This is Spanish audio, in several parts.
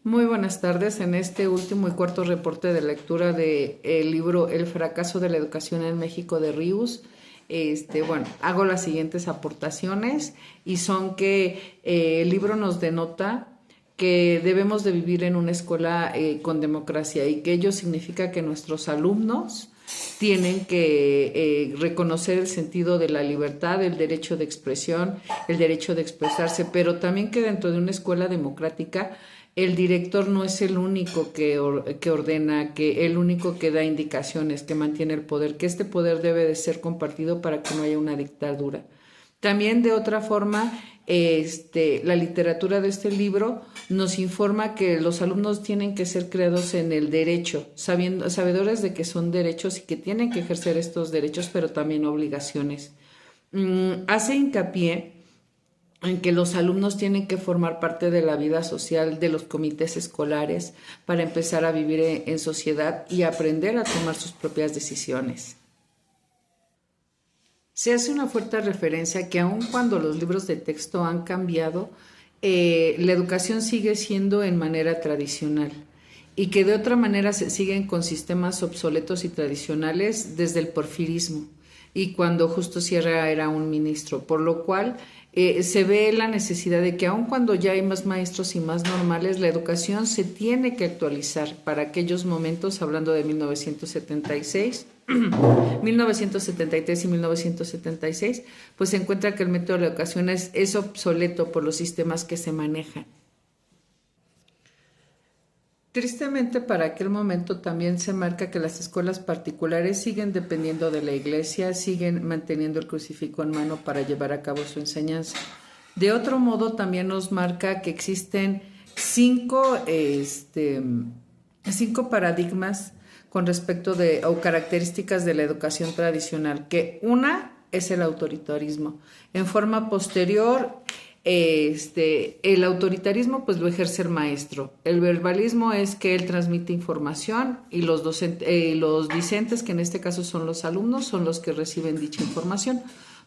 Muy buenas tardes. En este último y cuarto reporte de lectura del libro El fracaso de la educación en México de Ríos, hago las siguientes aportaciones y son que el libro nos denota que debemos de vivir en una escuela con democracia y que ello significa que nuestros alumnos tienen que reconocer el sentido de la libertad, el derecho de expresión, el derecho de expresarse, pero también que dentro de una escuela democrática el director no es el único que ordena, que el único que da indicaciones, que mantiene el poder, que este poder debe de ser compartido para que no haya una dictadura. También de otra forma, la literatura de este libro nos informa que los alumnos tienen que ser creados en el derecho, sabedores de que son derechos y que tienen que ejercer estos derechos, pero también obligaciones. Hace hincapié en que los alumnos tienen que formar parte de la vida social de los comités escolares para empezar a vivir en sociedad y aprender a tomar sus propias decisiones. Se hace una fuerte referencia que aun cuando los libros de texto han cambiado, la educación sigue siendo en manera tradicional y que de otra manera se siguen con sistemas obsoletos y tradicionales desde el porfirismo y cuando Justo Sierra era un ministro, por lo cual se ve la necesidad de que aun cuando ya hay más maestros y más normales, la educación se tiene que actualizar para aquellos momentos, hablando de 1976, 1973 y 1976, pues se encuentra que el método de la educación es obsoleto por los sistemas que se manejan. Tristemente, para aquel momento también se marca que las escuelas particulares siguen dependiendo de la iglesia, siguen manteniendo el crucifijo en mano para llevar a cabo su enseñanza. De otro modo, también nos marca que existen cinco paradigmas con respecto o características de la educación tradicional, que una es el autoritarismo. En forma posterior, el autoritarismo pues lo ejerce el maestro. El verbalismo es que él transmite información y los discentes, que en este caso son los alumnos, son los que reciben dicha información.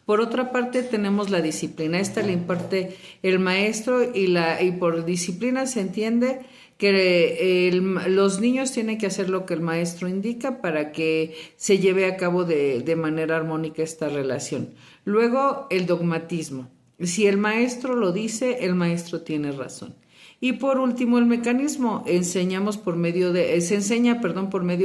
Por otra parte tenemos la disciplina. Esta le imparte el maestro y por disciplina se entiende que los niños tienen que hacer lo que el maestro indica para que se lleve a cabo de manera armónica esta relación. Luego el dogmatismo. Si el maestro lo dice, el maestro tiene razón. Y por último, el mecanismo. Se enseña por medio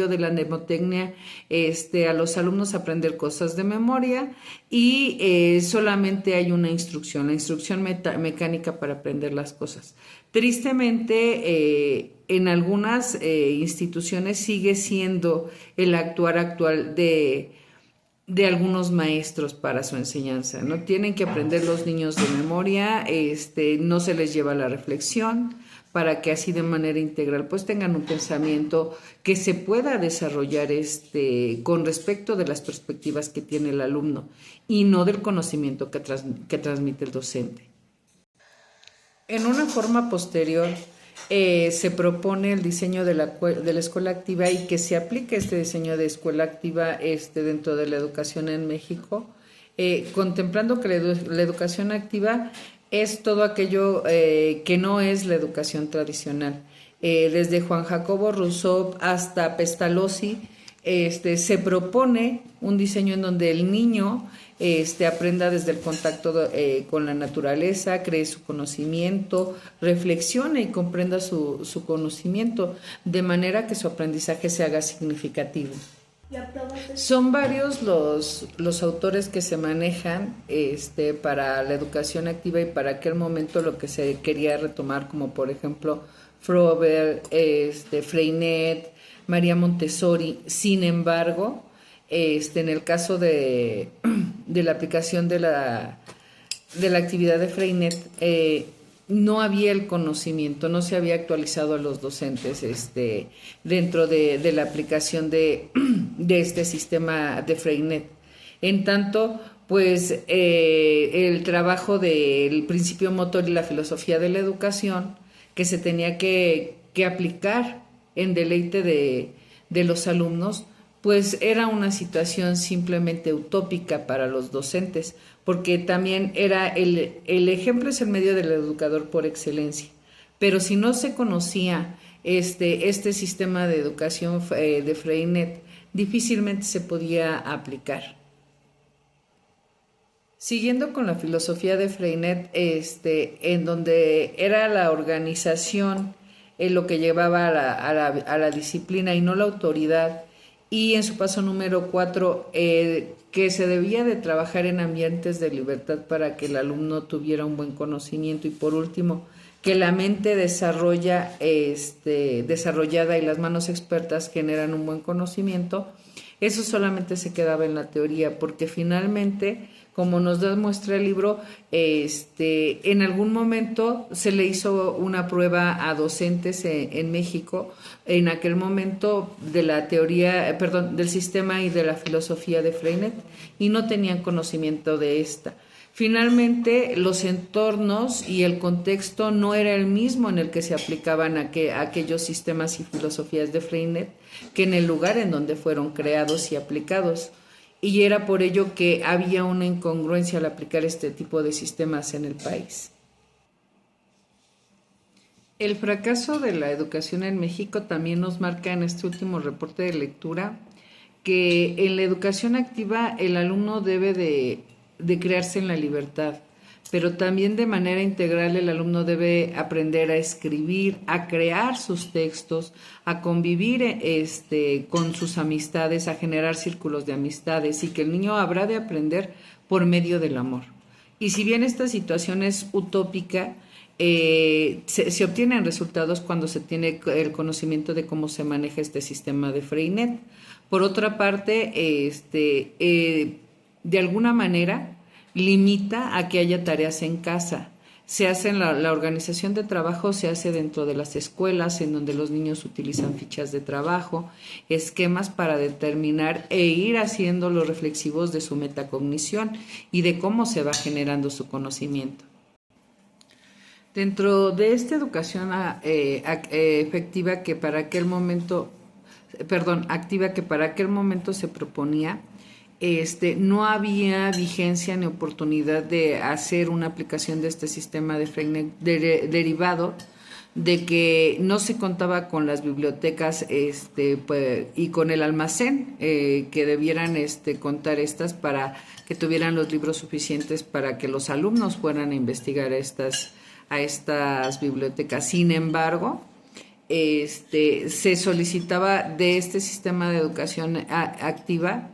de la mnemotecnia a los alumnos a aprender cosas de memoria y solamente hay una instrucción, la instrucción mecánica para aprender las cosas. Tristemente, en algunas instituciones sigue siendo el actual de algunos maestros para su enseñanza. No tienen que aprender los niños de memoria, no se les lleva la reflexión para que así de manera integral pues tengan un pensamiento que se pueda desarrollar con respecto de las perspectivas que tiene el alumno y no del conocimiento que transmite el docente. En una forma posterior, se propone el diseño de la escuela activa y que se aplique este diseño de escuela activa dentro de la educación en México, contemplando que la educación activa es todo aquello que no es la educación tradicional. Desde Juan Jacobo Rousseau hasta Pestalozzi, se propone un diseño en donde el niño aprenda desde el contacto con la naturaleza, cree su conocimiento, reflexione y comprenda su conocimiento, de manera que su aprendizaje se haga significativo. Son varios los autores que se manejan para la educación activa y para aquel momento lo que se quería retomar, como por ejemplo Froebel, Freinet, María Montessori. Sin embargo, en el caso de la aplicación de la actividad de Freinet, no había el conocimiento, no se había actualizado a los docentes dentro de la aplicación de este sistema de Freinet. En tanto, pues el trabajo del principio motor y la filosofía de la educación que se tenía que aplicar en deleite de los alumnos, pues era una situación simplemente utópica para los docentes, porque también era el ejemplo es el medio del educador por excelencia, Pero si no se conocía este sistema de educación de Freinet, difícilmente se podía aplicar. Siguiendo con la filosofía de Freinet, en donde era la organización lo que llevaba a la disciplina y no la autoridad, y en su paso número 4, que se debía de trabajar en ambientes de libertad para que el alumno tuviera un buen conocimiento, y por último, que la mente desarrollada y las manos expertas generan un buen conocimiento. Eso solamente se quedaba en la teoría, porque finalmente, como nos demuestra el libro, en algún momento se le hizo una prueba a docentes en México, en aquel momento de la teoría, del sistema y de la filosofía de Freinet, y no tenían conocimiento de esta. Finalmente, los entornos y el contexto no era el mismo en el que se aplicaban aquellos sistemas y filosofías de Freinet que en el lugar en donde fueron creados y aplicados. Y era por ello que había una incongruencia al aplicar este tipo de sistemas en el país. El fracaso de la educación en México también nos marca en este último reporte de lectura que en la educación activa el alumno debe de crearse en la libertad, pero también de manera integral el alumno debe aprender a escribir, a crear sus textos, a convivir con sus amistades, a generar círculos de amistades, y que el niño habrá de aprender por medio del amor. Y si bien esta situación es utópica, se obtienen resultados cuando se tiene el conocimiento de cómo se maneja este sistema de Freinet. Por otra parte, de alguna manera limita a que haya tareas en casa. Se hace la organización de trabajo, se hace dentro de las escuelas, en donde los niños utilizan fichas de trabajo, esquemas para determinar e ir haciendo los reflexivos de su metacognición y de cómo se va generando su conocimiento. Dentro de esta educación efectiva que para aquel momento, activa que para aquel momento se proponía, no había vigencia ni oportunidad de hacer una aplicación de este sistema de Freinet derivado de que no se contaba con las bibliotecas y con el almacén que debieran contar estas para que tuvieran los libros suficientes para que los alumnos fueran a investigar a estas bibliotecas. Sin embargo, se solicitaba de este sistema de educación activa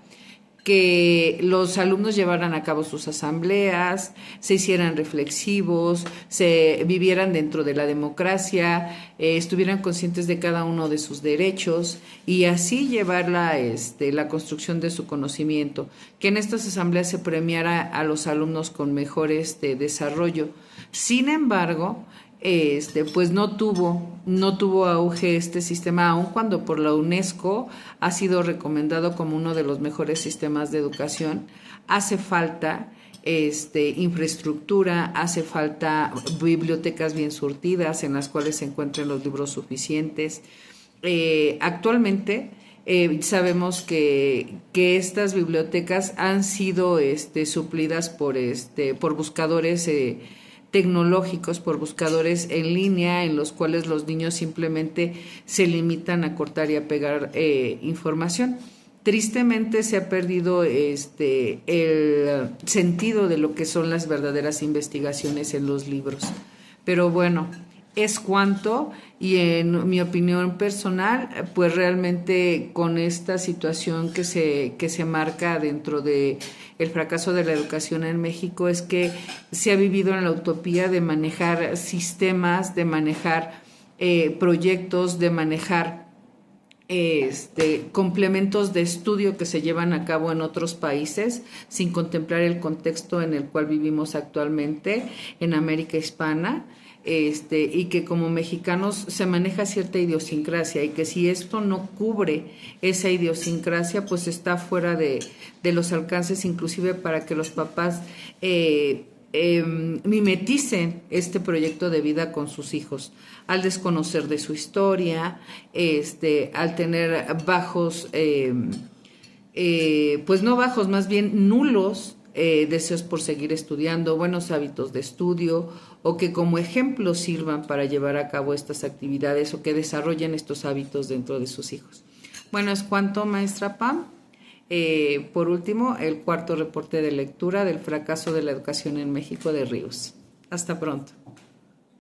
que los alumnos llevaran a cabo sus asambleas, se hicieran reflexivos, se vivieran dentro de la democracia, estuvieran conscientes de cada uno de sus derechos y así llevar la construcción de su conocimiento, que en estas asambleas se premiara a los alumnos con mejor desarrollo. Sin embargo, pues no tuvo auge este sistema, aun cuando por la UNESCO ha sido recomendado como uno de los mejores sistemas de educación. Hace falta infraestructura, hace falta bibliotecas bien surtidas en las cuales se encuentren los libros suficientes. Actualmente sabemos que estas bibliotecas han sido suplidas por buscadores tecnológicos, por buscadores en línea, en los cuales los niños simplemente se limitan a cortar y a pegar información. Tristemente se ha perdido el sentido de lo que son las verdaderas investigaciones en los libros. Pero bueno, es cuanto, y en mi opinión personal, pues realmente con esta situación que se marca dentro de el fracaso de la educación en México es que se ha vivido en la utopía de manejar sistemas, de manejar proyectos, de manejar complementos de estudio que se llevan a cabo en otros países sin contemplar el contexto en el cual vivimos actualmente en América Hispana. Y que como mexicanos se maneja cierta idiosincrasia y que si esto no cubre esa idiosincrasia, pues está fuera de los alcances, inclusive para que los papás mimeticen este proyecto de vida con sus hijos, al desconocer de su historia, al tener bajos, pues no bajos, más bien nulos deseos por seguir estudiando, buenos hábitos de estudio o que como ejemplo sirvan para llevar a cabo estas actividades o que desarrollen estos hábitos dentro de sus hijos. Bueno, es cuanto, maestra Pam. Por último, el cuarto reporte de lectura del fracaso de la educación en México de Ríos. Hasta pronto.